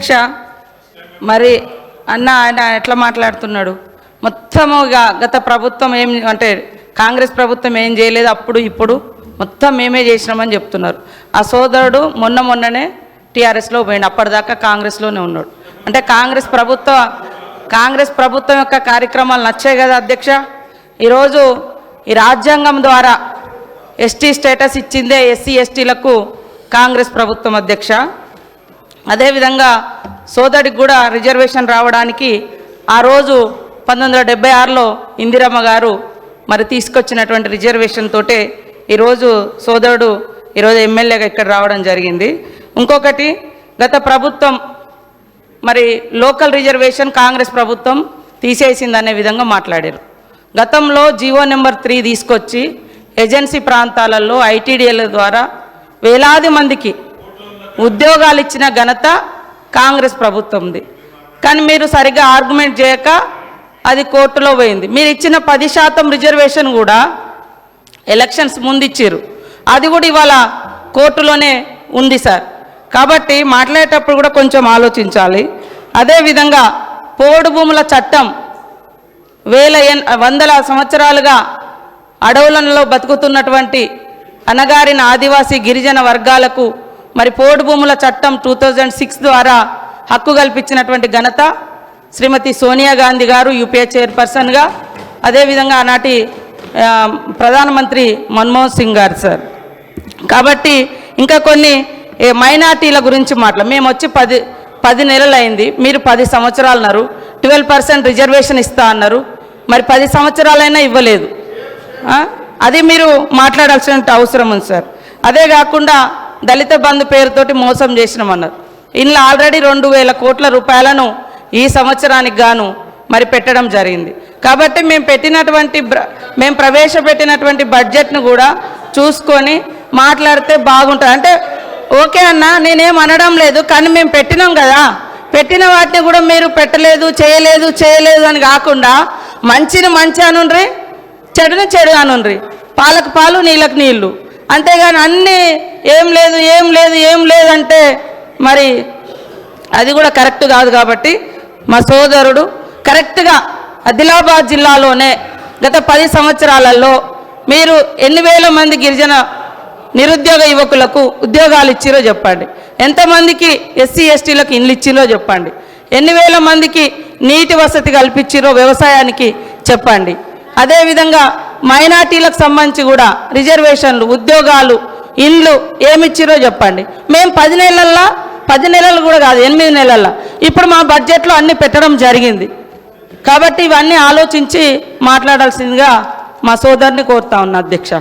అధ్యక్ష, మరి ఆయన ఎట్లా మాట్లాడుతున్నాడు? మొత్తముగా గత ప్రభుత్వం ఏం అంటే కాంగ్రెస్ ప్రభుత్వం ఏం చేయలేదు, అప్పుడు ఇప్పుడు మొత్తం మేమే చేసినామని చెప్తున్నారు. ఆ సోదరుడు మొన్ననే టీఆర్ఎస్లో పోయిండు, అప్పటిదాకా కాంగ్రెస్లోనే ఉన్నాడు. అంటే కాంగ్రెస్ ప్రభుత్వం యొక్క కార్యక్రమాలు నచ్చాయి కదా అధ్యక్ష. ఈరోజు ఈ రాజ్యాంగం ద్వారా ఎస్టీ స్టేటస్ ఇచ్చిందే ఎస్సీ ఎస్టీలకు కాంగ్రెస్ ప్రభుత్వం అధ్యక్ష. అదేవిధంగా సోదరుడికి కూడా రిజర్వేషన్ రావడానికి ఆ రోజు 1976లో ఇందిరమ్మ గారు మరి తీసుకొచ్చినటువంటి రిజర్వేషన్ తోటే ఈరోజు సోదరుడు ఈరోజు ఎమ్మెల్యేగా ఇక్కడ రావడం జరిగింది. ఇంకొకటి, గత ప్రభుత్వం మరి లోకల్ రిజర్వేషన్ కాంగ్రెస్ ప్రభుత్వం తీసేసిందనే విధంగా మాట్లాడారు. గతంలో జీవో నెంబర్ 3 తీసుకొచ్చి ఏజెన్సీ ప్రాంతాలలో ఐటీడీఏల ద్వారా వేలాది మందికి ఉద్యోగాలు ఇచ్చిన ఘనత కాంగ్రెస్ ప్రభుత్వంది. కానీ మీరు సరిగ్గా ఆర్గ్యుమెంట్ చేయక అది కోర్టులో పోయింది. మీరు ఇచ్చిన 10% రిజర్వేషన్ కూడా ఎలక్షన్స్ ముందు ఇచ్చారు, అది కూడా ఇవాళ కోర్టులోనే ఉంది సార్. కాబట్టి మాట్లాడేటప్పుడు కూడా కొంచెం ఆలోచించాలి. అదేవిధంగా పోడు భూముల చట్టం వందల సంవత్సరాలుగా అడవులలో బతుకుతున్నటువంటి అనగారిన ఆదివాసీ గిరిజన వర్గాలకు మరి పోడు భూముల చట్టం 2006 ద్వారా హక్కు కల్పించినటువంటి ఘనత శ్రీమతి సోనియా గాంధీ గారు యూపీఏ చైర్పర్సన్గా, అదేవిధంగా ఆనాటి ప్రధానమంత్రి మన్మోహన్ సింగ్ గారు సార్. కాబట్టి ఇంకా కొన్ని మైనార్టీల గురించి మేము వచ్చి 10 నెలలు అయింది, మీరు 10 సంవత్సరాలు అన్నారు. 12% రిజర్వేషన్ ఇస్తా అన్నారు, మరి 10 సంవత్సరాలైనా ఇవ్వలేదు. అది మీరు మాట్లాడాల్సిన అవసరం ఉంది సార్. అదే కాకుండా దళిత బంధు పేరుతోటి మోసం చేసినామన్నారు. ఇందులో ఆల్రెడీ 2000 కోట్ల రూపాయలను ఈ సంవత్సరానికి గాను మరి పెట్టడం జరిగింది. కాబట్టి మేము ప్రవేశపెట్టినటువంటి బడ్జెట్ను కూడా చూసుకొని మాట్లాడితే బాగుంటుంది. అంటే ఓకే అన్న, నేనేం అనడం లేదు, కానీ మేము పెట్టినాం కదా, పెట్టిన వాటిని కూడా మీరు పెట్టలేదు, చేయలేదు అని కాకుండా మంచిని మంచి అనుండ్రి, చెడుని చెడు అనుండ్రి, పాలకు పాలు నీళ్ళకు నీళ్ళు, అంతేగాని అన్నీ ఏం లేదు అంటే మరి అది కూడా కరెక్ట్ కాదు. కాబట్టి మా సోదరుడు కరెక్ట్గా ఆదిలాబాద్ జిల్లాలోనే గత 10 సంవత్సరాలలో మీరు ఎన్ని వేల మంది గిరిజన నిరుద్యోగ యువకులకు ఉద్యోగాలు ఇచ్చిరో చెప్పండి, ఎంతమందికి ఎస్సీ ఎస్టీలకు ఇండ్లు ఇచ్చిరో చెప్పండి, ఎన్ని వేల మందికి నీటి వసతి కల్పించిరో వ్యవసాయానికి చెప్పండి. అదేవిధంగా మైనార్టీలకు సంబంధించి కూడా రిజర్వేషన్లు, ఉద్యోగాలు, ఇండ్లు ఏమిచ్చిరో చెప్పండి. మేము 10 నెలలు కూడా కాదు, 8 నెలల్లో ఇప్పుడు మా బడ్జెట్లో అన్నీ పెట్టడం జరిగింది. కాబట్టి ఇవన్నీ ఆలోచించి మాట్లాడాల్సిందిగా మా సోదరుని కోరుతా ఉన్నా అధ్యక్ష.